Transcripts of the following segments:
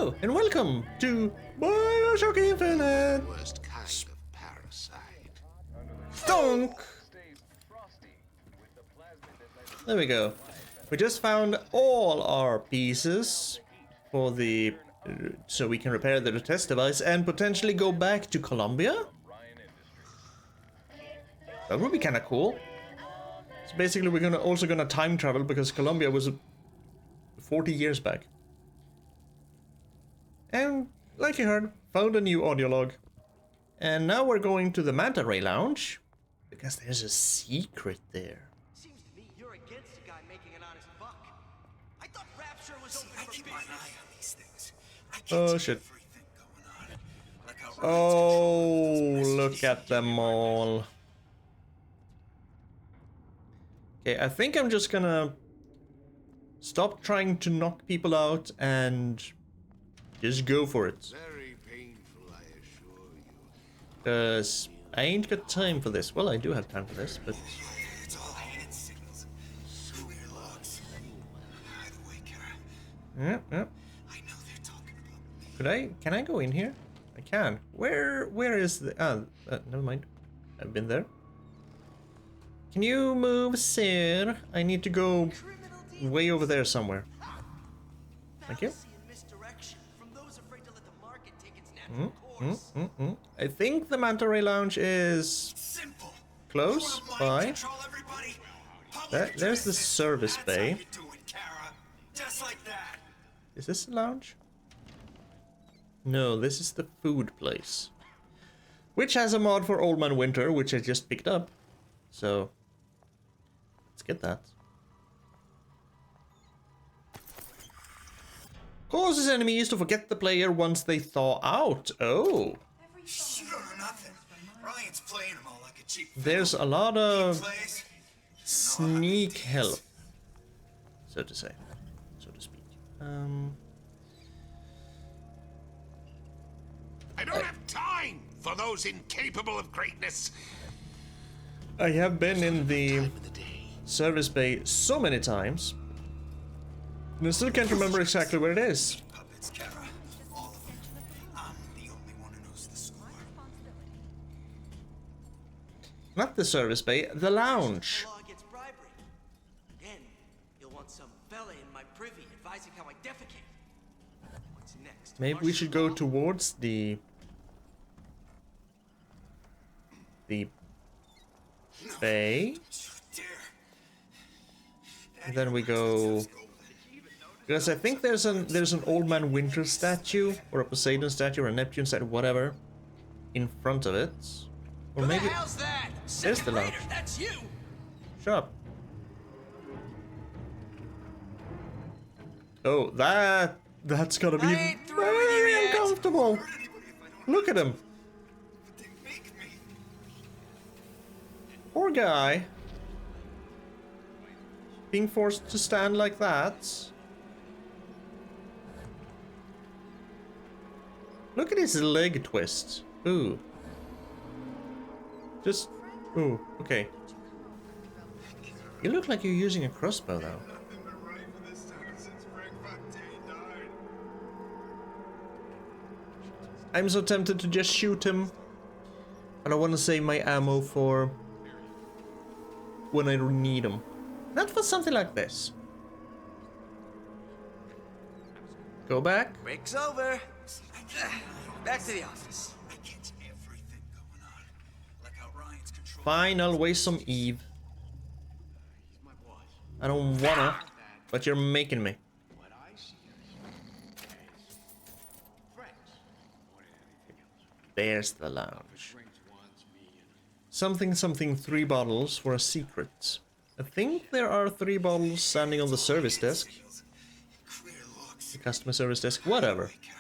Hello and welcome to Bioshock Infinite. Worst kind of parasite. Stunk. There we go. We just found all our pieces for the so we can repair the test device and potentially go back to Colombia. That would be kind of cool. So basically, we're also gonna time travel because Colombia was 40 years back. And like you heard, found a new audio log. And now we're going to the Manta Ray Lounge because there's a secret there. Seems to me you're against a guy making an honest buck. I thought Rapture was open for keep business. my eye on these things. I Oh can't shit. everything going on. Like how Oh, look at them all. Okay, I think I'm just gonna stop trying to knock people out and just go for it. Very painful, I assure you. Because I ain't got time for this. Well, I do have time for this, but... It's all hand signals. Clear logs. By the way, Kara, Yeah. I know they're talking about me. Can I go in here? I can. Where is the... never mind. I've been there. Can you move, sir? I need to go way over there somewhere. Thank you. Fallacy and misdirection from those afraid to let the market take its natural course. I think the Manta Ray Lounge is Simple. close You want by. mind control, everybody? Public There's the addresses. service That's bay. how you do it, Kara. Just like that. Is this the lounge? No, this is the food place. Which has a mod for Old Man Winter, which I just picked up. So, let's get that. Causes enemies to forget the player once they thaw out. Oh, You don't know nothing. Ryan's playing them all like a cheap there's a lot of plays. sneak help, so to say, so to speak. I don't have time for those incapable of greatness. I have been in the Time of the day. service bay so many times, and I still can't remember exactly where it is. Puppets, Kara. All of them. I'm the only one who knows the score. Not the service bay, the lounge. The law gets bribery. Then you'll want some fella in my privy advising how I defecate. What's next? Maybe we should go towards the bay. Dare. And then we go, because I think there's an Old Man Winter statue or a Poseidon statue or a Neptune statue, whatever, in front of it. Or Who maybe the hell's that? there's the Second lounge. grader, that's you. Shut up. Oh, that's gotta be I ain't through with you very yet. uncomfortable. Look at him. They make me. Poor guy. Being forced to stand like that. Look at his leg twist. Ooh. Just... Ooh, okay. You look like you're using a crossbow, though. Nothing but right for this town since Frank Fontaine died. I'm so tempted to just shoot him. But I want to save my ammo for... when I need them. Not for something like this. Go back. Break's over. Back to the office. I get everything going on. Like how Ryan's controlling. Fine, I'll waste some Eve. I don't wanna, but you're making me. What I see is friends more than anything else. There's the lounge. Drinks wants me and Something, 3 bottles for a secret. I think there are 3 bottles standing on the service desk. Clear looks. The customer service desk, whatever. Kara.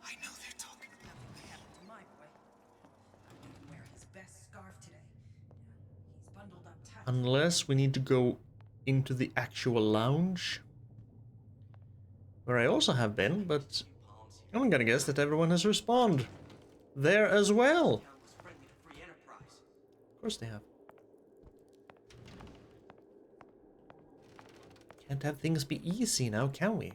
I know they're talking about me. happened to my boy. I didn't wear his best scarf today. He's bundled up tight. Unless we need to go into the actual lounge. Where I also have been, but I'm gonna guess that everyone has respawned there as well. Town was friendly to free enterprise. Of course they have. Can't have things be easy now, can we?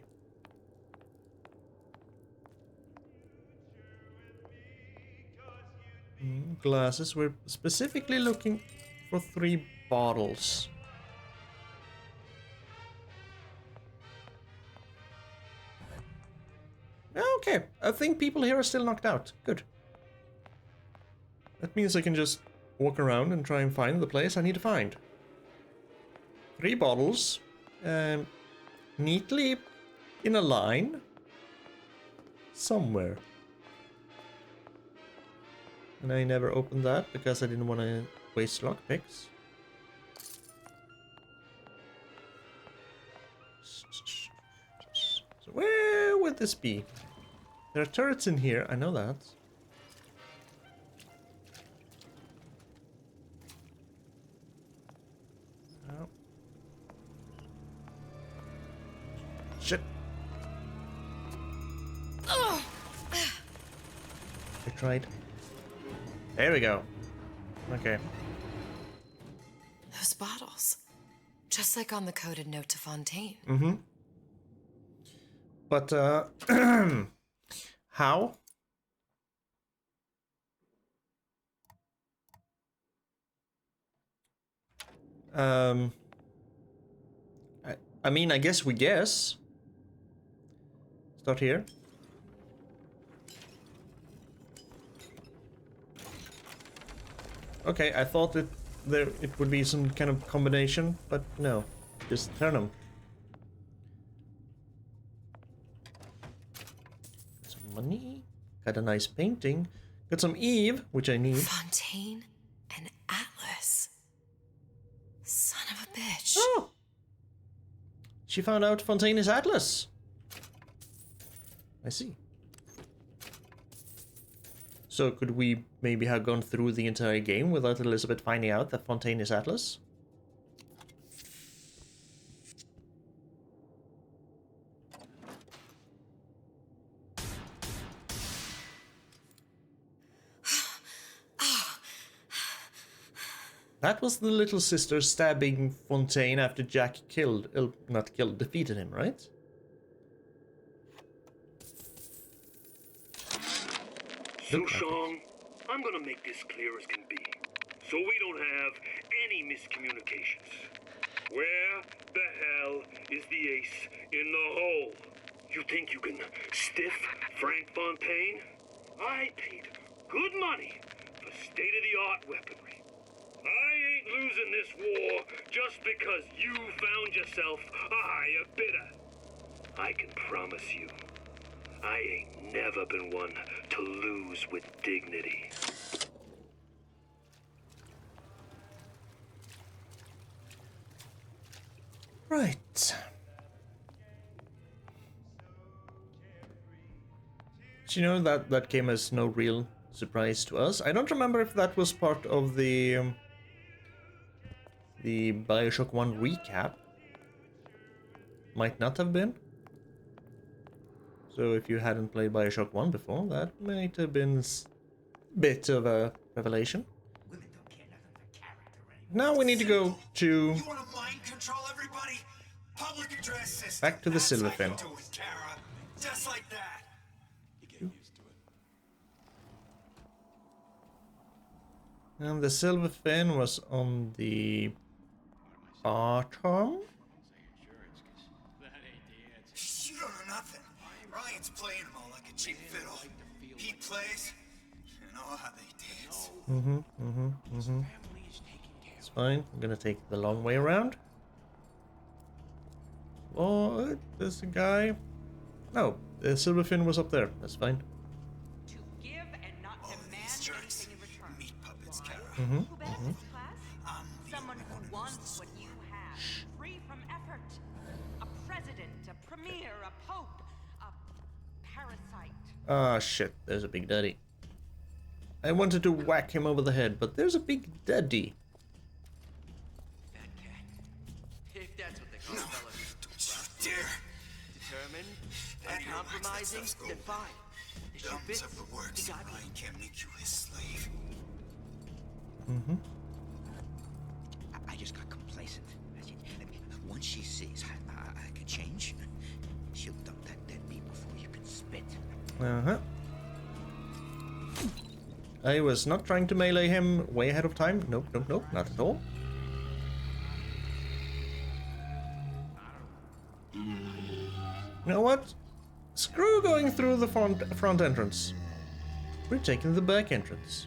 Glasses. We're specifically looking for 3 bottles. Okay, I think people here are still knocked out. Good. That means I can just walk around and try and find the place I need to find. 3 bottles, neatly in a line somewhere. And I never opened that because I didn't want to waste lockpicks. So where would this be? There are turrets in here, I know that. Oh. Shit. I tried. There we go. Okay. Those bottles. Just like on the coded note to Fontaine. Mm-hmm. But, how? I mean, I guess we guess. Start here. Okay, I thought it would be some kind of combination, but no. Just turn them. Some money. Got a nice painting. Got some Eve, which I need. Fontaine and Atlas. Son of a bitch. Oh! She found out Fontaine is Atlas. I see. So could we maybe have gone through the entire game without Elizabeth finding out that Fontaine is Atlas? That was the little sister stabbing Fontaine after Jack defeated him, right? Sushong, I'm gonna make this clear as can be, so we don't have any miscommunications. Where the hell is the ace in the hole? You think you can stiff Frank Fontaine? I paid good money for state-of-the-art weaponry. I ain't losing this war just because you found yourself a higher bidder. I can promise you, I ain't never been one to lose with dignity. Right. But you know, that came as no real surprise to us. I don't remember if that was part of the Bioshock 1 recap. Might not have been. So if you hadn't played Bioshock 1 before, that might have been a bit of a revelation. Women don't care nothing for character anymore. Now we need to go to You want to mind control everybody? Public address system. back to the That's how you Silverfin. do it, Kara. Just like that. You get used to it. And the Silverfin was on the bottom. Say insurance, 'cause that ain't the answer. You don't know nothing. Ryan's playing them all like a cheap fiddle. He plays, and oh, how they dance. Family is taken care It's fine. I'm gonna take the long way around. Oh, there's a guy. No, the Silverfin was up there. That's fine. To give and not All of demand these jerks, anything in return. meat puppets, Kara. Who bears this class? I'm the Someone only one who who wants knows what you have, free from effort. A president, a premier, a pope, a parasite. Ah, shit. There's a big daddy. I wanted to whack him over the head, but there's a big daddy. Fat cat. If that's what they call a fella. Don't you dare! Determined, Daddy don't like that uncompromising, stuff, then Scope. fine. Issue Thumbs bits, up the works. you got me. Ryan can't make you his slave. I just got complacent. Once she sees I can change, she'll dump that dead meat before you can spit. Uh-huh. I was not trying to melee him way ahead of time. Nope, nope, nope, not at all. You know what? Screw going through the front entrance. We're taking the back entrance.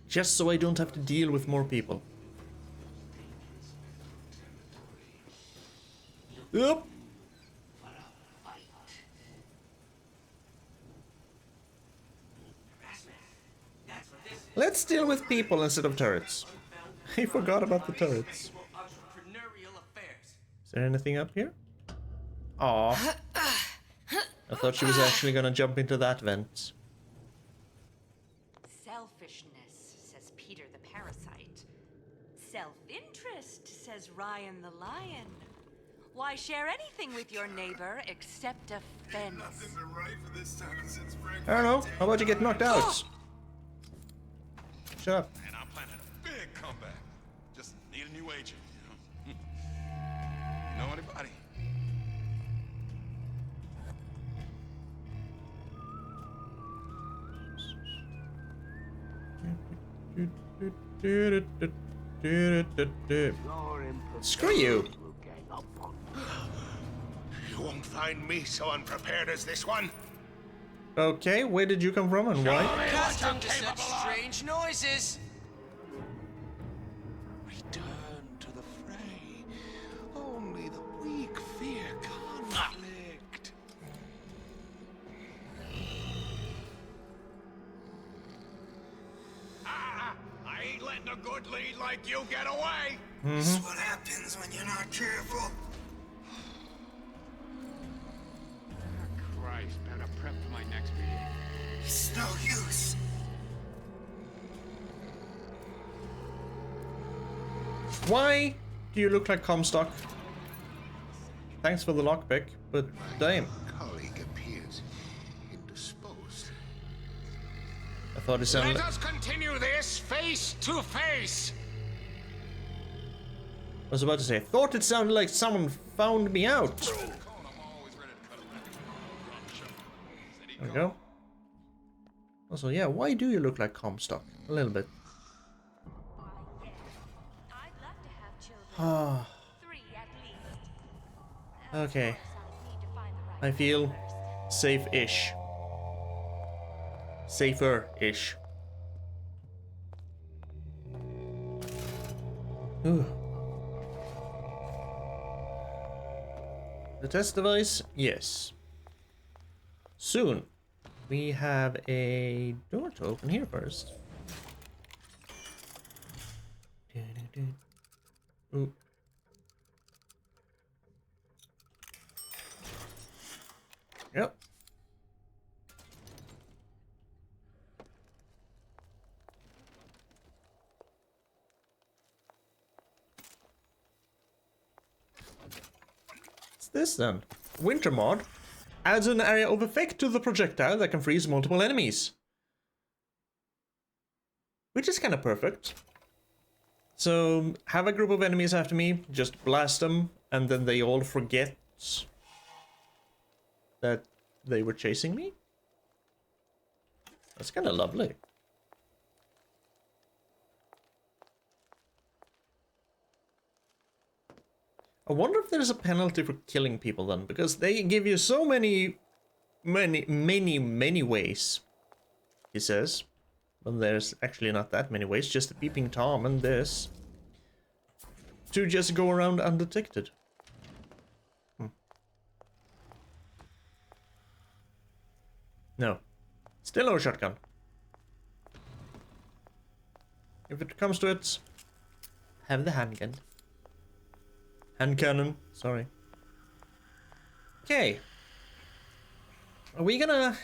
Just so I don't have to deal with more people. Yep. Let's deal with people instead of turrets. I forgot about the turrets. Is there anything up here? Aw. I thought she was actually gonna jump into that vent. Selfishness, says Peter the parasite. Self-interest, says Ryan the lion. Why share anything with your neighbor except a fence? Nothing but right for this town since Frank. I don't know. How about you get knocked out? Shut up. And I'm planning a big comeback. Just need a new agent, you know? You know anybody? Screw you. You won't find me so unprepared as this one. Okay, where did you come from and why? Accustomed to such strange noises. Return to the fray. Only the weak fear conflict. I ain't letting a good lead like you get away. This is what happens when you're not careful. Christ, better prep for my next meeting. It's no use. Why do you look like Comstock? Thanks for the lockpick, but damn. Colleague appears indisposed. I thought it sounded Let us continue this face to face. I was about to say, I thought it sounded like someone found me out. There we go. Also, yeah, why do you look like Comstock? A little bit. I'd love to have children. Ah. 3 at least. Okay. Of course, I'd need to find the right I feel partners. safe-ish. Safer-ish. Ooh. The test device? Yes. Soon. We have a door to open here first. Ooh. Yep. What's this then? Winter mod adds an area of effect to the projectile that can freeze multiple enemies. Which is kind of perfect. So, have a group of enemies after me, just blast them, and then they all forget that they were chasing me? That's kind of lovely. I wonder if there's a penalty for killing people then, because they give you so many ways, he says. But there's actually not that many ways, just a peeping Tom and this. To just go around undetected. No. Still no shotgun. If it comes to it, have the handgun. Hand cannon, sorry. Okay. Are we gonna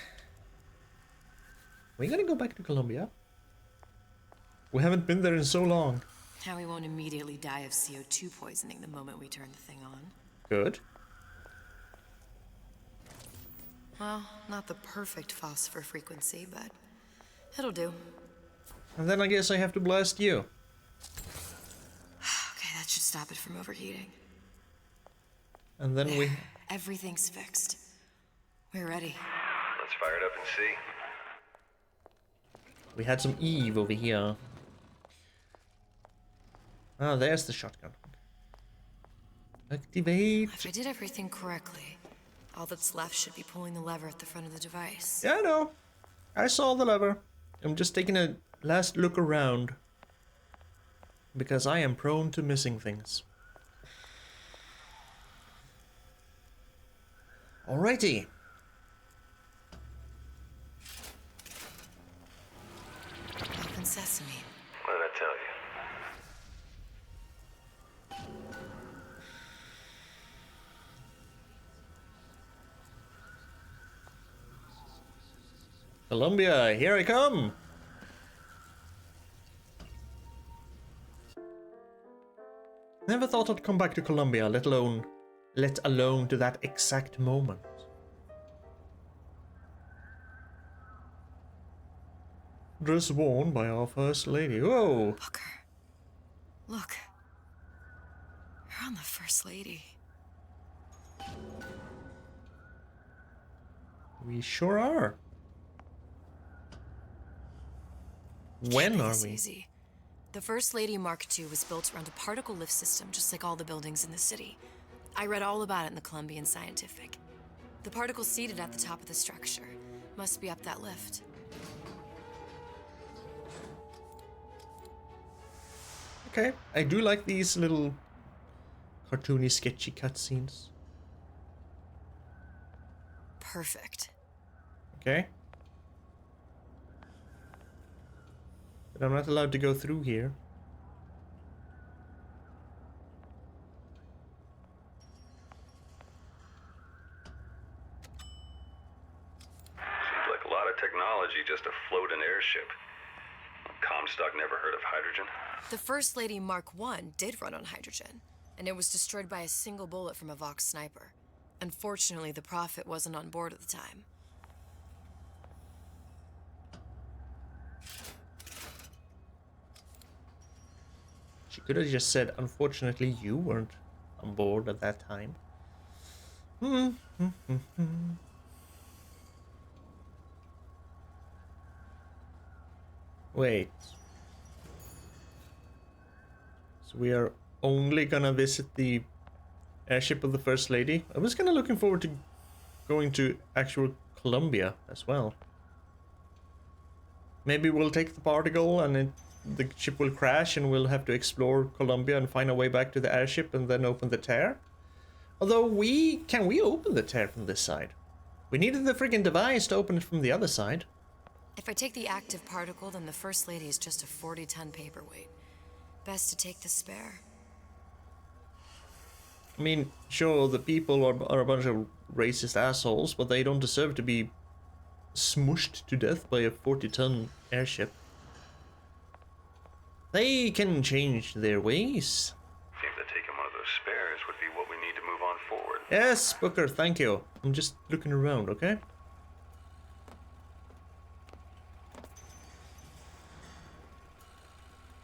go back to Colombia? We haven't been there in so long. Now we won't immediately die of CO2 poisoning the moment we turn the thing on. Good. Well, not the perfect phosphor frequency, but it'll do. And then I guess I have to blast you. Okay, that should stop it from overheating. And then we... Everything's fixed. We're ready. Let's fire it up and see. We had some Eve over here. Oh, there's the shotgun. Activate. If I did everything correctly, all that's left should be pulling the lever at the front of the device. Yeah, I know. I saw the lever. I'm just taking a last look around. Because I am prone to missing things. Alrighty. Open sesame. What did I tell you? Columbia, here I come. Never thought I'd come back to Columbia, let alone to that exact moment. Dress worn by our First Lady. Whoa! Booker. Look. You're on the First Lady. We sure are. When are It's we? easy. The First Lady Mark II was built around a particle lift system, just like all the buildings in the city. I read all about it in the Columbian Scientific. The particles seated at the top of the structure must be up that lift. Okay, I do like these little cartoony, sketchy cutscenes. Perfect. Okay. But I'm not allowed to go through here. Seems like a lot of technology just to float an airship. Comstock never heard of hydrogen. The First Lady Mark I did run on hydrogen, and it was destroyed by a single bullet from a Vox sniper. Unfortunately, the Prophet wasn't on board at the time. She could have just said, unfortunately, you weren't on board at that time. Wait. So we are only gonna visit the airship of the First Lady? I was kinda looking forward to going to actual Columbia as well. Maybe we'll take the particle and the ship will crash and we'll have to explore Columbia and find our way back to the airship and then open the tear. Although can we open the tear from this side? We needed the freaking device to open it from the other side. If I take the active particle, then the First Lady is just a 40-ton paperweight. Best to take the spare. I mean, sure, the people are a bunch of racist assholes, but they don't deserve to be smushed to death by a 40-ton airship. They can change their ways. Seems that taking one of those spares would be what we need to move on forward. Yes, Booker, thank you. I'm just looking around, okay?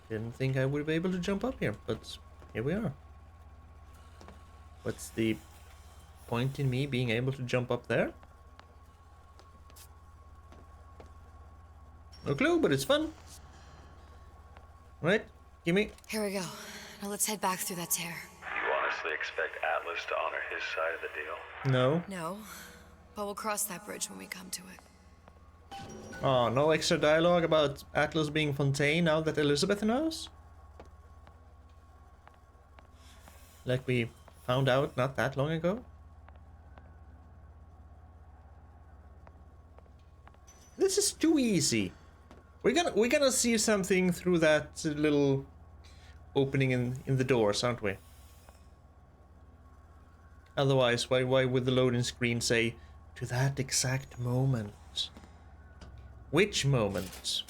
Didn't think I would be able to jump up here, but here we are. What's the point in me being able to jump up there? No clue, but it's fun. Right, gimme. Here we go. Now let's head back through that tear. You honestly expect Atlas to honor his side of the deal? No. No, but we'll cross that bridge when we come to it. Oh, no extra dialogue about Atlas being Fontaine now that Elizabeth knows? Like we found out not that long ago? This is too easy. We're gonna see something through that little opening in the doors, aren't we? Otherwise, why would the loading screen say, to that exact moment? Which moment?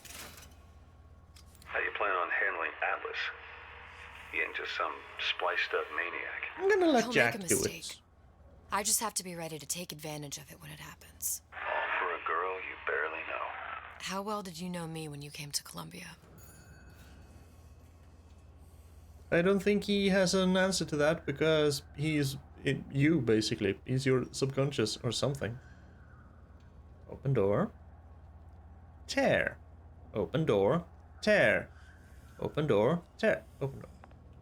How you plan on handling Atlas? He ain't just some spliced up maniac. I'm gonna let He'll Jack make a do mistake. it. I just have to be ready to take advantage of it when it happens. All for a girl you barely know. How well did you know me when you came to Columbia? I don't think he has an answer to that because he's you, basically. He's your subconscious or something. Open door. Tear. Open door. Tear. Open door. Tear. Open door.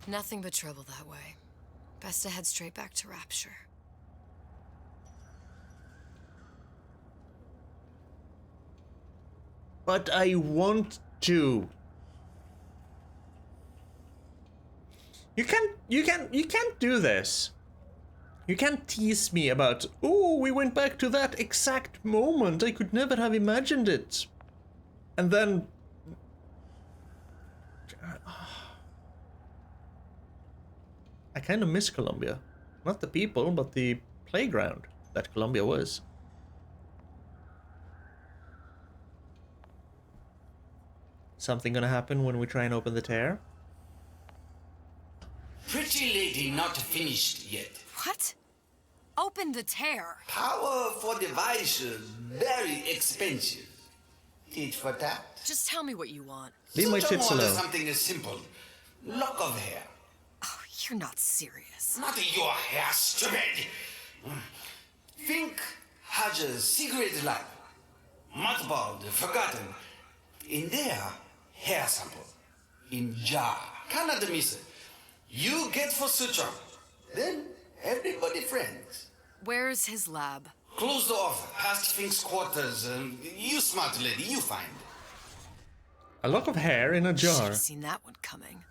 Nothing but trouble that way. Best to head straight back to Rapture. But I want to. You can't do this. You can't tease me about, oh, we went back to that exact moment. I could never have imagined it. And then... I kind of miss Columbia. Not the people, but the playground that Columbia was. Something gonna happen when we try and open the tear? Pretty lady not finished yet. What? Open the tear. Power for device very expensive. Tit for tat. Just tell me what you want. Leave my tits alone. Something simple. Lock of hair. Oh, you're not serious. Not your hair, stupid. Think has a secret life. Mothballed, forgotten. In there, hair sample. In jar. Cannot miss it. You get for suture. Then everybody friends. Where's his lab? Closed off, past Fink's quarters. You smart lady, you find. A lock of hair in a jar. Should have seen that one coming.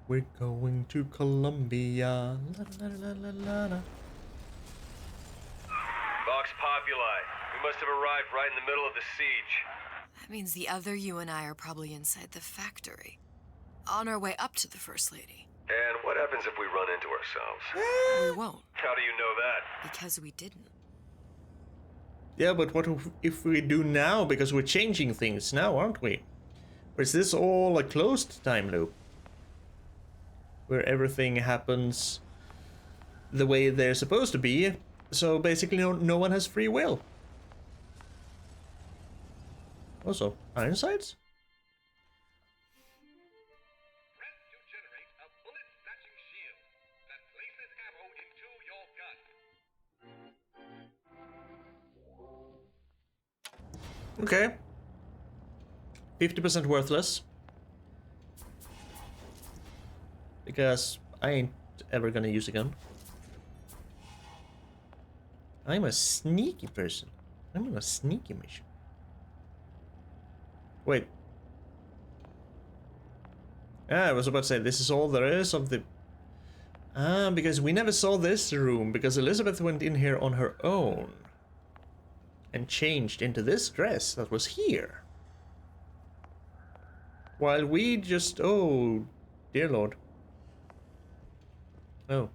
We're going to Columbia. La, la, la, la, la, la. Vox Populi. We must have arrived right in the middle of the siege. That means the other you and I are probably inside the factory. On our way up to the First Lady. And what happens if we run into ourselves? We won't. How do you know that? Because we didn't. Yeah, but what if we do now? Because we're changing things now, aren't we? Or is this all a closed time loop? Where everything happens the way they're supposed to be, so basically no one has free will. Also, iron sights? Press to generate a bullet-snatching shield that places ammo into your gun. Okay. 50% worthless. Because I ain't ever gonna use a gun. I'm a sneaky person. I'm on a sneaky mission. Wait. I was about to say, this is all there is of the... because we never saw this room, because Elizabeth went in here on her own. And changed into this dress that was here. While we just... Oh, dear Lord. Oh.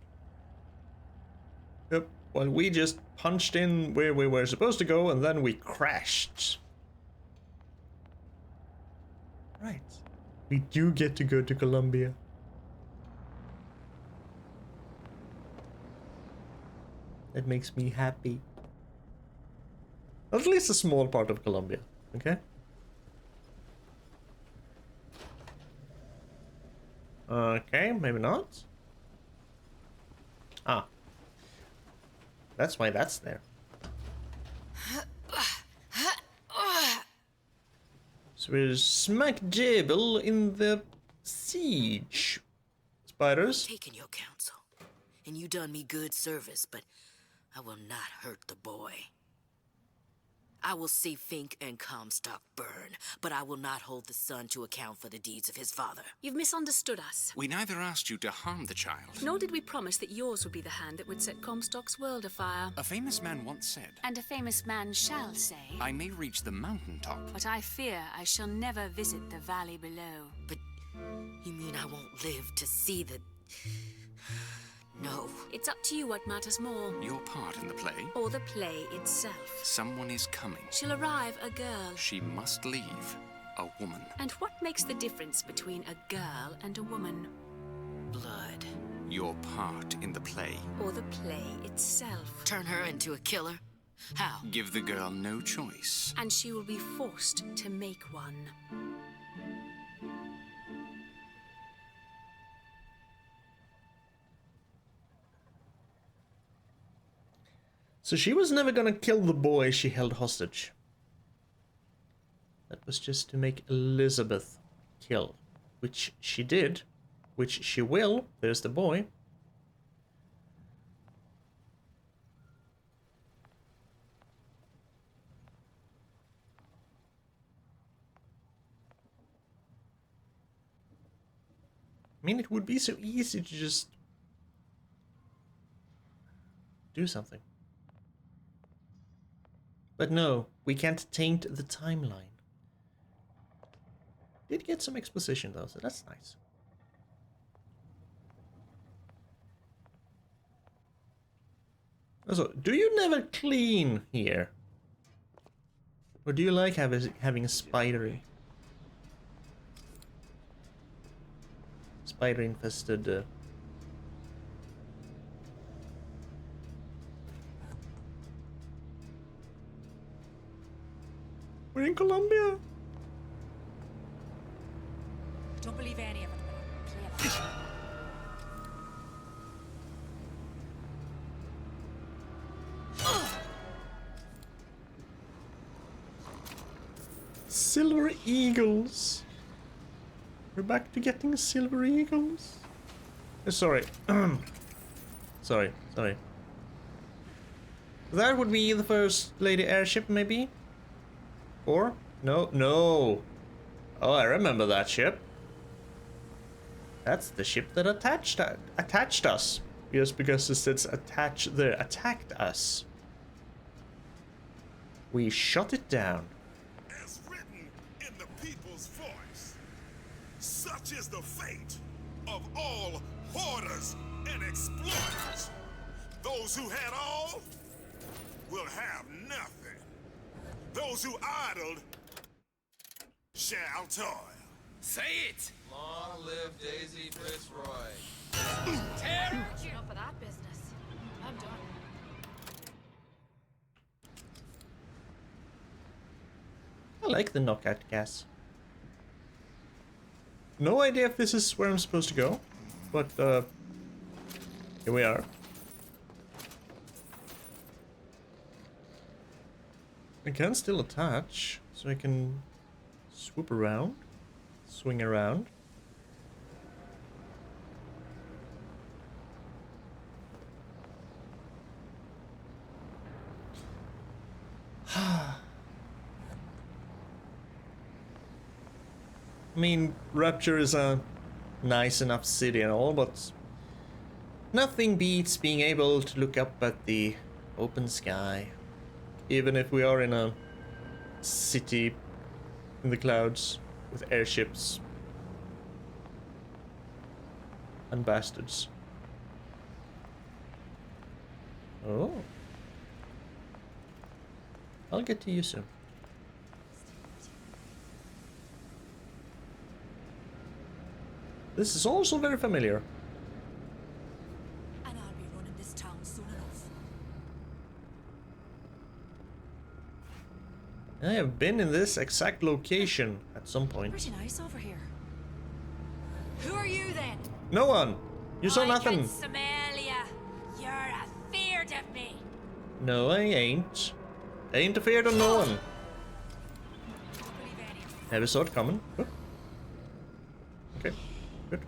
Yep. While we just punched in where we were supposed to go, and then we crashed. Right. We do get to go to Columbia. That makes me happy. At least a small part of Columbia, okay? Okay, maybe not. Ah. That's why that's there. So we're smack jable in the siege. Spiders? Taken your counsel, and you done me good service, but I will not hurt the boy. I will see Fink and Comstock burn, but I will not hold the son to account for the deeds of his father. You've misunderstood us. We neither asked you to harm the child. Nor did we promise that yours would be the hand that would set Comstock's world afire. A famous man once said, And a famous man shall say, I may reach the mountaintop, but I fear I shall never visit the valley below. But you mean I won't live to see the... No. It's up to you what matters more. Your part in the play? Or the play itself. Someone is coming. She'll arrive a girl. She must leave a woman. And what makes the difference between a girl and a woman? Blood. Your part in the play. Or the play itself. Turn her into a killer? How? Give the girl no choice. And she will be forced to make one. So she was never gonna kill the boy she held hostage. That was just to make Elizabeth kill. Which she did. Which she will. There's the boy. I mean, it would be so easy to just do something. But no, we can't taint the timeline. Did get some exposition though, so that's nice. Also, do you never clean here? Or do you like having a spider infested We're in Colombia. Don't believe any of it, but play along. Silver eagles. We're back to getting silver eagles. Sorry. sorry. That would be the first lady airship, maybe? Or? No. Oh, I remember that ship. That's the ship that attacked us. Yes, because it says attach there, attacked us. We shot it down. As written in the people's voice, such is the fate of all hoarders and exploiters. Those who had all will have nothing. Those who idled shall toil. Say it! Long live Daisy Fitzroy. Terror! Enough of that business. I'm done. I like the knockout gas. No idea if this is where I'm supposed to go, but here we are. I can still attach, so I can swoop around, swing around. I mean, Rapture is a nice enough city and all, but nothing beats being able to look up at the open sky. Even if we are in a city in the clouds with airships and bastards. Oh. I'll get to you soon. This is also very familiar. And I'll be running this town soon enough. I have been in this exact location at some point. Pretty nice over here. Who are you then? No one! You saw I nothing! can smell ya. You're afeard of me. No, I ain't. I ain't afeard of no one. Never saw it coming. Oh. Okay, good.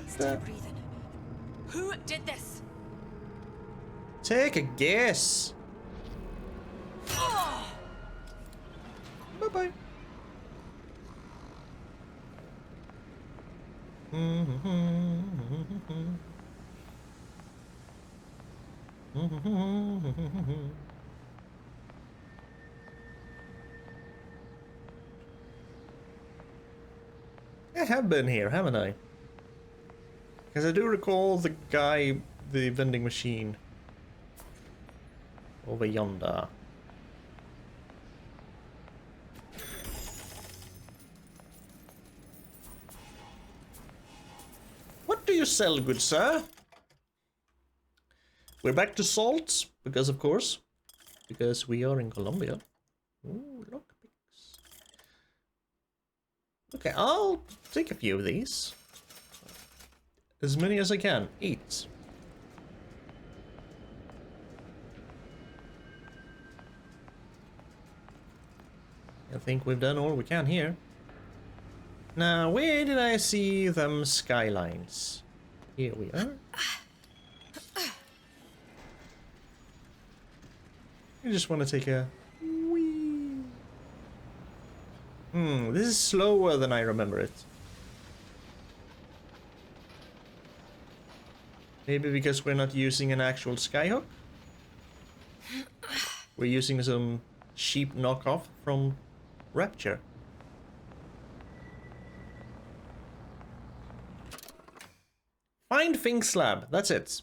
Still breathing. Who did this? Take a guess. Oh! Bye-bye. I have been here, haven't I? Because I do recall the guy, the vending machine over yonder. What do you sell, good sir? We're back to salt, because of course. Because we are in Colombia. Ooh, lockpicks. Okay, I'll take a few of these. As many as I can. 8. I think we've done all we can here. Now, where did I see them skylines? Here we are. I just want to take a wee. This is slower than I remember it. Maybe because we're not using an actual skyhook? We're using some cheap knockoff from Rapture. Find Fink's lab, that's it.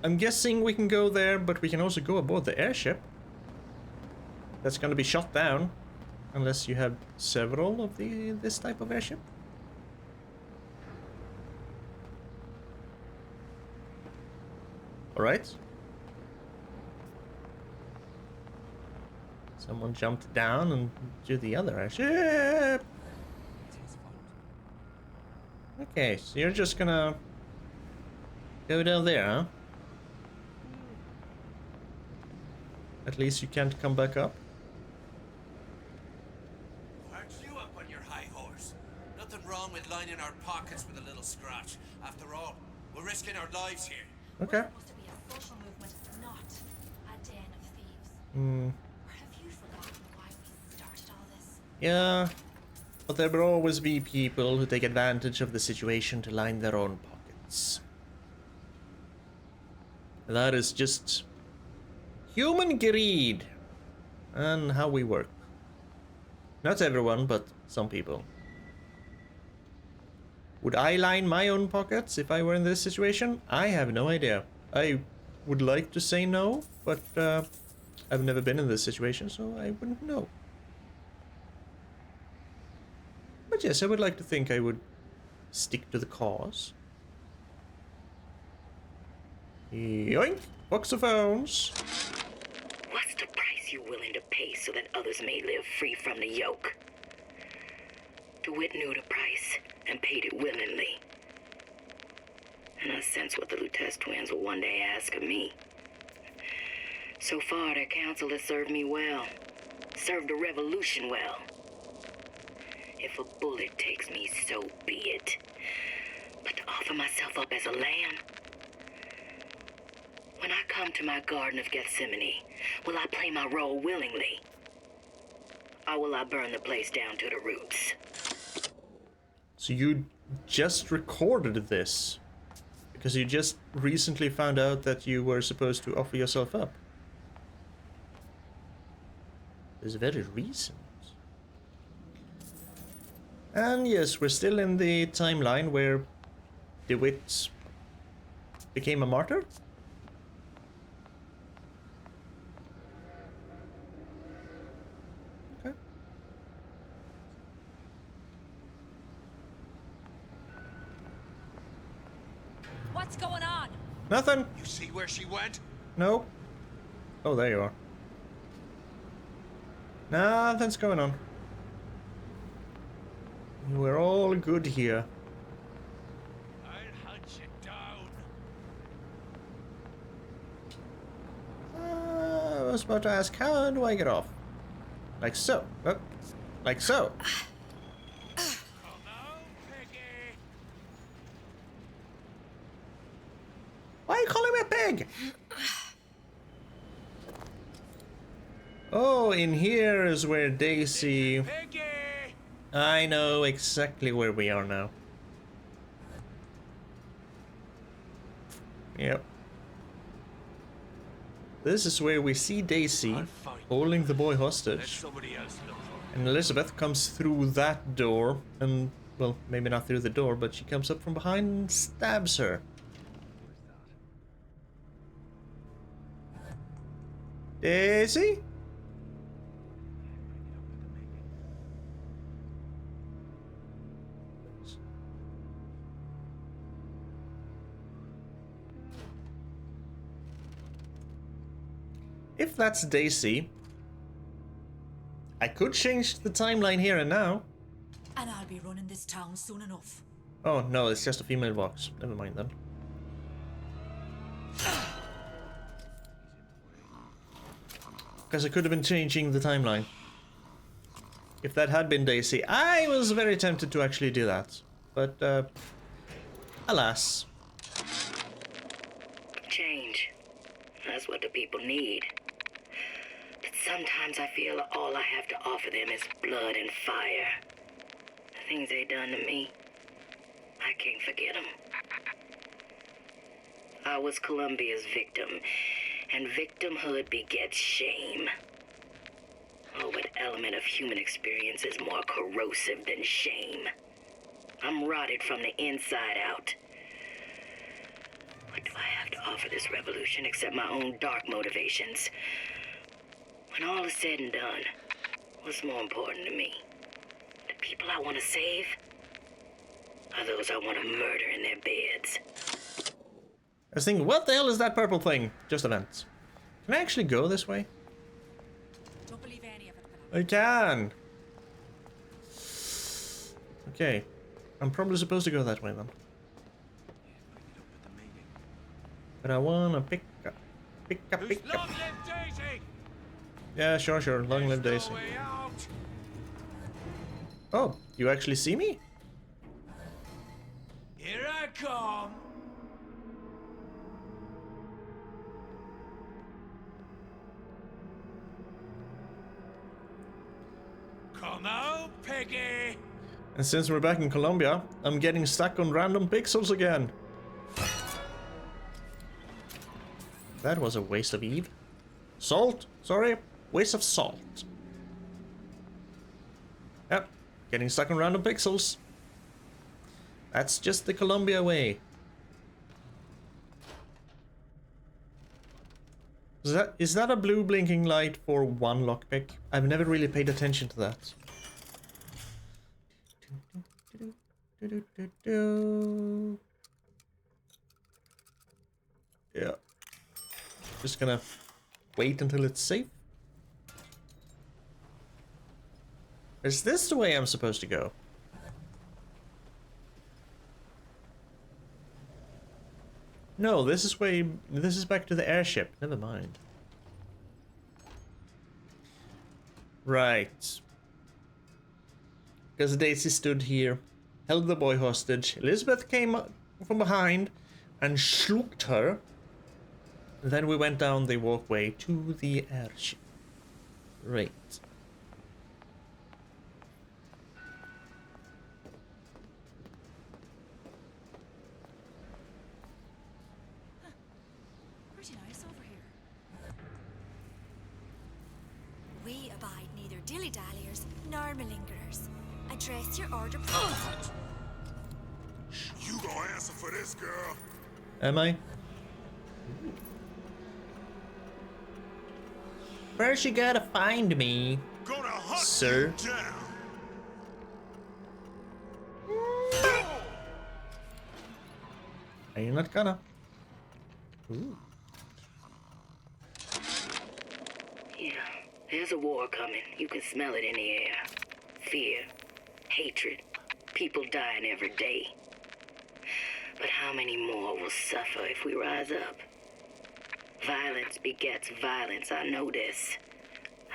I'm guessing we can go there, but we can also go aboard the airship. That's gonna be shot down. Unless you have several of this type of airship. Alright. Someone jumped down and to the other airship. Okay, so you're just gonna go down there, huh? At least you can't come back up. Aren't you up on your high horse? Nothing wrong with lining our pockets with a little scratch. After all, we're risking our lives here. Okay. Supposed to be a social movement, not a den of thieves. Hmm. Or have you forgotten why we started all this? Yeah. But there will always be people who take advantage of the situation to line their own pockets. That is just human greed and how we work. Not everyone, but some people. Would I line my own pockets if I were in this situation? I have no idea. I would like to say no, but I've never been in this situation, so I wouldn't know. But yes, I would like to think I would stick to the cause. Yoink! Box of phones. What's the price you're willing to pay so that others may live free from the yoke? DeWitt knew the price and paid it willingly. And I sense what the Lutece twins will one day ask of me. So far, their counsel has served me well. Served the revolution well. If a bullet takes me, so be it. But to offer myself up as a lamb? When I come to my Garden of Gethsemane, will I play my role willingly? Or will I burn the place down to the roots? So you just recorded this? Because you just recently found out that you were supposed to offer yourself up? It's very recent. And yes, we're still in the timeline where DeWitt became a martyr? Okay. What's going on? Nothing. You see where she went? No. Oh, there you are. Nothing's going on. We're all good here. I'll hunt you down. I was about to ask, how do I get off? Like so. Oh, like so. Why are you calling me a pig? Oh, in here is where Daisy... I know exactly where we are now. Yep. This is where we see Daisy holding the boy hostage. And Elizabeth comes through that door and, well, maybe not through the door, but she comes up from behind and stabs her. Daisy? If that's Daisy, I could change the timeline here and now. And I'll be running this town soon enough. Oh no, it's just a female box. Never mind then. because I could have been changing the timeline. If that had been Daisy, I was very tempted to actually do that. But, alas. Change. That's what the people need. But sometimes I feel all I have to offer them is blood and fire. The things they done to me, I can't forget them. I was Columbia's victim, and victimhood begets shame. Oh, what element of human experience is more corrosive than shame? I'm rotted from the inside out. What do I have to offer this revolution except my own dark motivations? When all is said and done, what's more important to me? The people I want to save? Or those I want to murder in their beds? I was thinking, what the hell is that purple thing? Just events. Can I actually go this way? Don't believe any of it. I can! Okay. I'm probably supposed to go that way then. But I wanna pick up. Long live Daisy! Yeah, sure. Long live Daisy. Oh, you actually see me? Here I come. Come out, Peggy! And since we're back in Colombia, I'm getting stuck on random pixels again. That was a waste of Eve. Salt? Sorry, waste of salt. Yep, getting stuck on random pixels. That's just the Colombia way. Is that a blue blinking light for one lockpick? I've never really paid attention to that. Yeah. Just gonna wait until it's safe. Is this the way I'm supposed to go? No, this is back to the airship. Never mind. Right. Because Daisy stood here, held the boy hostage. Elizabeth came from behind and shooked her. Then we went down the walkway to the airship. Right. Pretty nice over here. We abide neither dilly-dalliers nor malingerers. Address your order promptly. You gonna answer for this, girl? Am I? First you gotta find me, Gonna hunt sir. you down. Are you not gonna? Ooh. Yeah, there's a war coming. You can smell it in the air. Fear, hatred, people dying every day. But how many more will suffer if we rise up? Violence begets violence, I know this.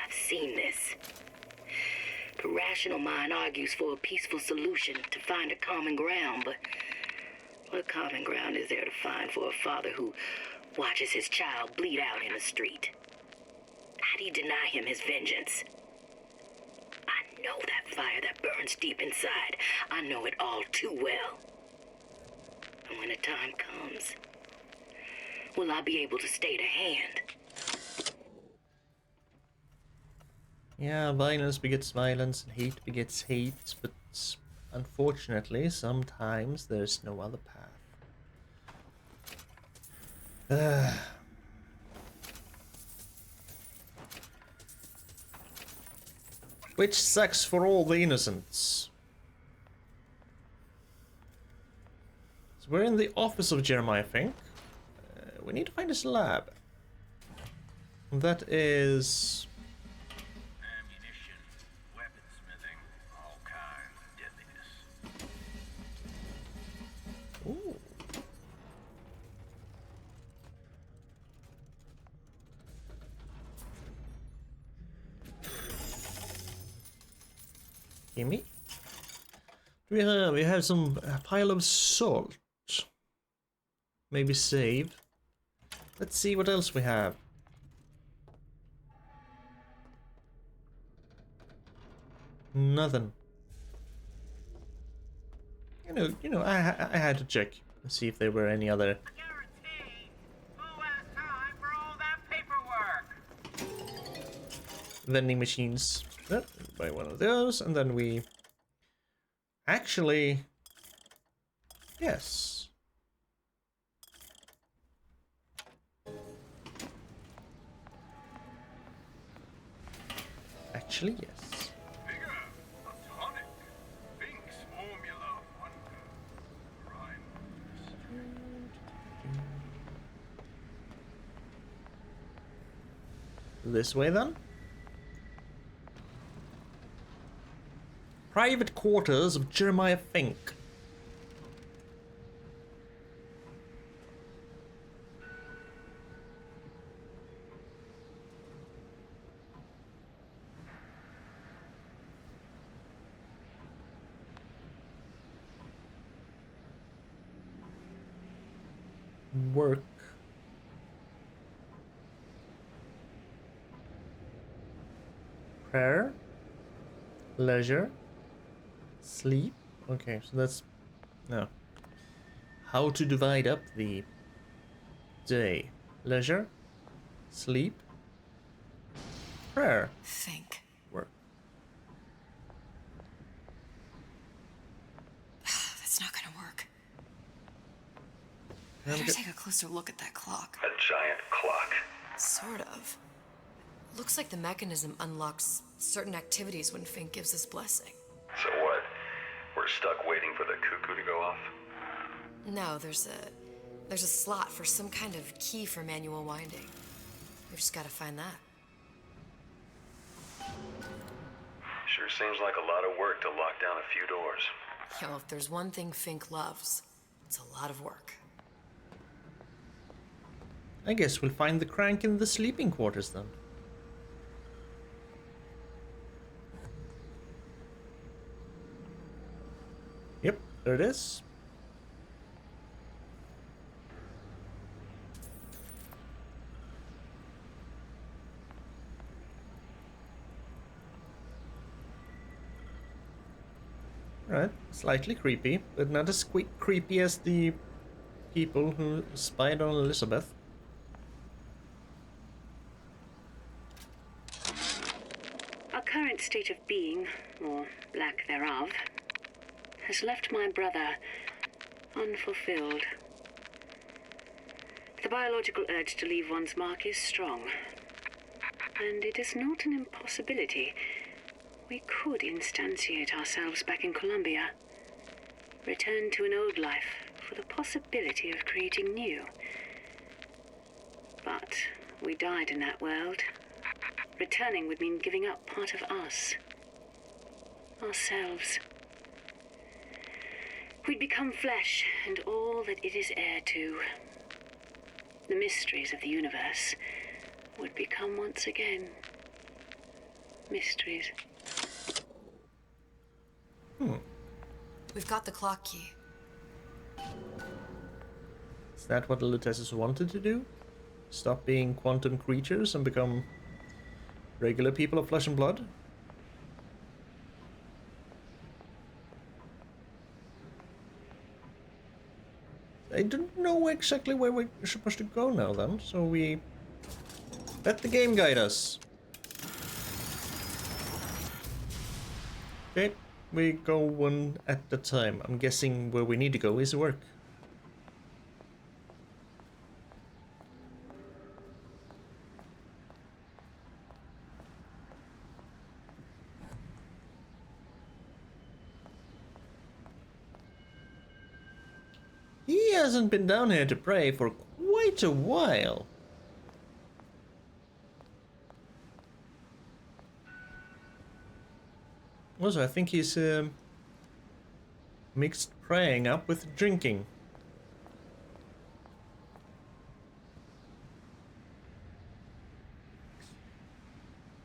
I've seen this. The rational mind argues for a peaceful solution to find a common ground, but what common ground is there to find for a father who watches his child bleed out in the street? How do you deny him his vengeance? I know that fire that burns deep inside. I know it all too well. And when the time comes, will I be able to stay to hand? Yeah, violence begets violence and hate begets hate, but unfortunately, sometimes there's no other path. Which sucks for all the innocents. So we're in the office of Jeremiah, I think. We need to find his lab. That is... Ammunition, weaponsmithing, all kinds of deadliness. Ooh. Gimme. Do we have? We have some pile of salt. Maybe save. Let's see what else we have. Nothing. You know, I had to check and see if there were any other. Vending machines. Buy one of those, and then we. Actually, yes. Actually, yes. This way then. Private quarters of Jeremiah Fink. Work. Prayer. Leisure. Sleep. Okay, so that's no. How to divide up the day. Leisure. Sleep. Prayer. Think. Work. That's not gonna work. I'm Better take a closer look at that clock. A giant clock. Sort of. Looks like the mechanism unlocks certain activities when Fink gives his blessing. So what? We're stuck waiting for the cuckoo to go off? No, there's a slot for some kind of key for manual winding. We've just gotta find that. Sure seems like a lot of work to lock down a few doors. Yo, if there's one thing Fink loves, it's a lot of work. I guess we'll find the crank in the sleeping quarters then. Yep, there it is. Right, slightly creepy, but not as creepy as the people who spied on Elizabeth. Our current state of being, or lack thereof, has left my brother unfulfilled. The biological urge to leave one's mark is strong, and it is not an impossibility. We could instantiate ourselves back in Columbia, return to an old life for the possibility of creating new. But we died in that world. Returning would mean giving up part of us. Ourselves. We'd become flesh and all that it is heir to. The mysteries of the universe would become once again mysteries. We've got the clock key. Is that what the Lutesses wanted to do? Stop being quantum creatures and become regular people of flesh and blood? I don't know exactly where we're supposed to go now then, so we let the game guide us. Okay, we go one at a time. I'm guessing where we need to go is work. He hasn't been down here to pray for quite a while. Also, I think he's mixed praying up with drinking.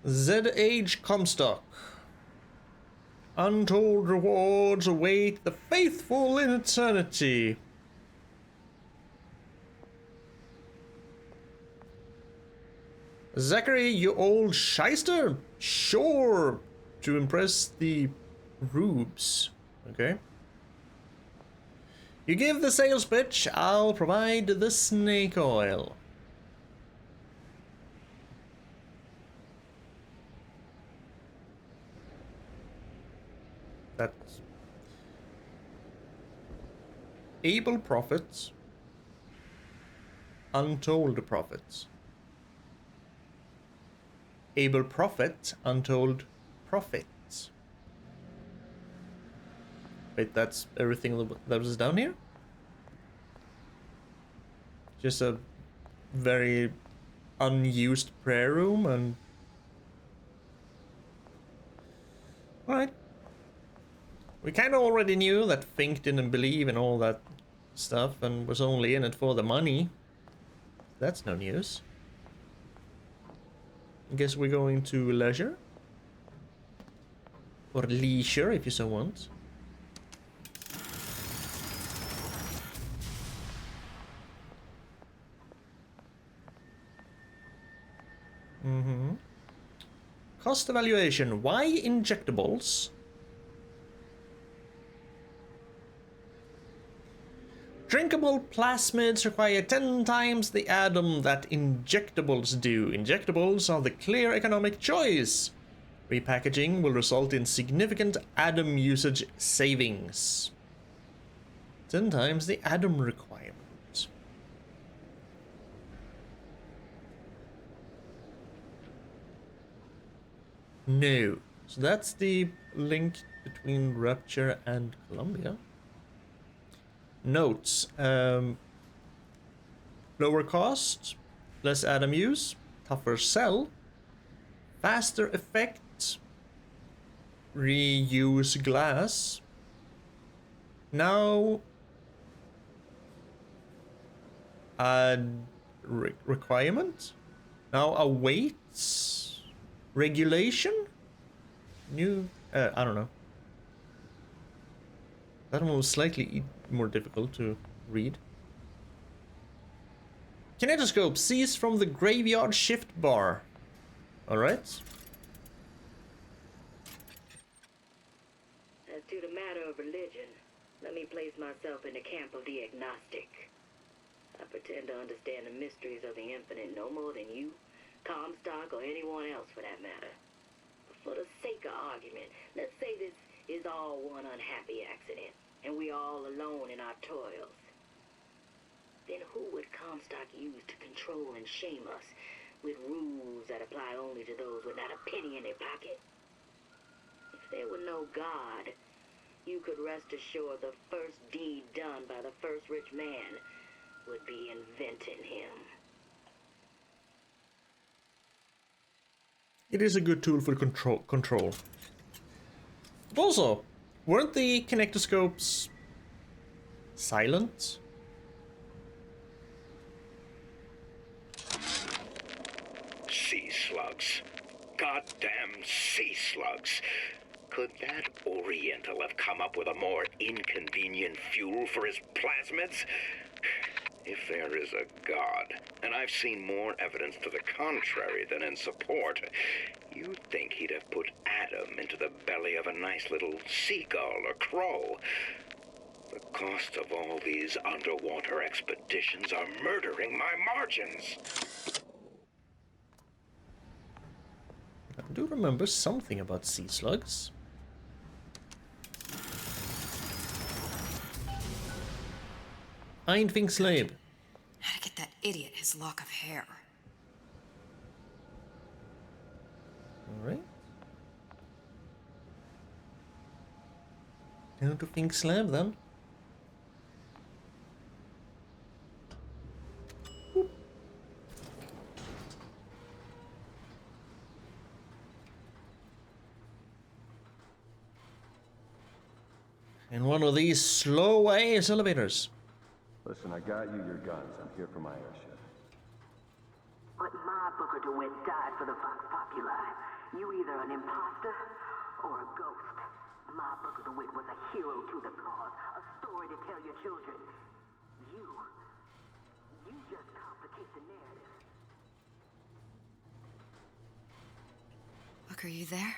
Z-Age Comstock. Untold rewards await the faithful in eternity. Zachary, you old shyster? Sure, to impress the rubes. Okay. You give the sales pitch, I'll provide the snake oil. That's able profits, untold profits. Able profit, untold profits. Wait, that's everything that was down here? Just a very unused prayer room and... Alright. We kind of already knew that Fink didn't believe in all that stuff and was only in it for the money. That's no news. I guess we're going to leisure. Or leisure, if you so want. Cost evaluation. Why injectables? Drinkable plasmids require 10 times the Adam that injectables do. Injectables are the clear economic choice. Repackaging will result in significant Adam usage savings. 10 times the Adam requirement. No. So that's the link between Rapture and Columbia. Notes. Lower cost, less Adam use, tougher cell, faster effect, reuse glass. Now requirement. Now awaits regulation. New. I don't know. That one was slightly more difficult to read. Kinetoscope seized from the graveyard shift bar. Alright. As to the matter of religion, let me place myself in the camp of the agnostic. I pretend to understand the mysteries of the infinite no more than you, Comstock, or anyone else for that matter. But for the sake of argument, let's say this is all one unhappy accident, and we all alone in our toils. Then who would Comstock use to control and shame us with rules that apply only to those with not a penny in their pocket? If there were no God, you could rest assured the first deed done by the first rich man would be inventing him. It is a good tool for control. But also, weren't the kinectoscopes silent? Sea slugs. Goddamn sea slugs. Could that Oriental have come up with a more inconvenient fuel for his plasmids? If there is a God, and I've seen more evidence to the contrary than in support, you'd think he'd have put Adam into the belly of a nice little seagull or crow. The cost of all these underwater expeditions are murdering my margins. I do remember something about sea slugs. Ein slave. How to get that idiot his lock of hair. Alright. Down to Fink Slab then. Whoop. In one of these slow ass elevators. Listen, I got you your guns. I'm here for my airship. But my Booker DeWitt died for the Vox Populi. You either an imposter or a ghost. My Booker DeWitt was a hero to the cause, a story to tell your children. You just complicate the narrative. Look, are you there?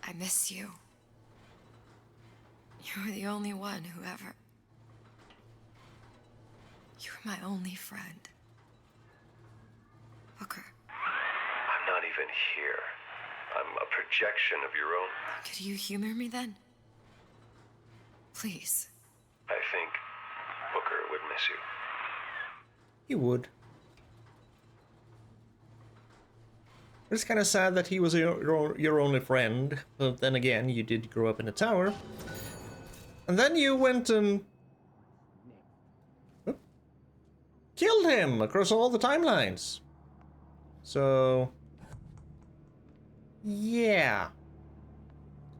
I miss you. You were the only one who ever... You were my only friend. Booker. I'm not even here. I'm a projection of your own. Could you humor me then? Please. I think Booker would miss you. He would. It's kind of sad that he was your only friend, but then again, you did grow up in a tower. And then you went and killed him across all the timelines. So yeah.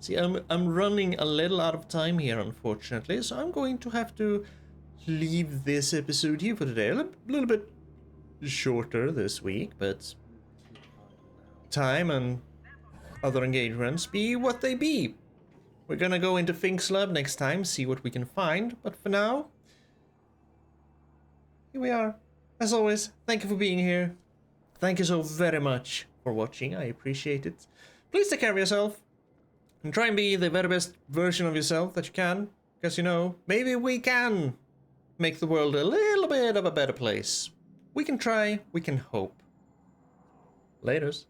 See, I'm running a little out of time here, unfortunately, so I'm going to have to leave this episode here for today. A little bit shorter this week, but time and other engagements be what they be. We're gonna go into Fink's lab next time, see what we can find, but for now, here we are. As always, thank you for being here. Thank you so very much for watching, I appreciate it. Please take care of yourself, and try and be the very best version of yourself that you can, because you know, maybe we can make the world a little bit of a better place. We can try, we can hope. Laters.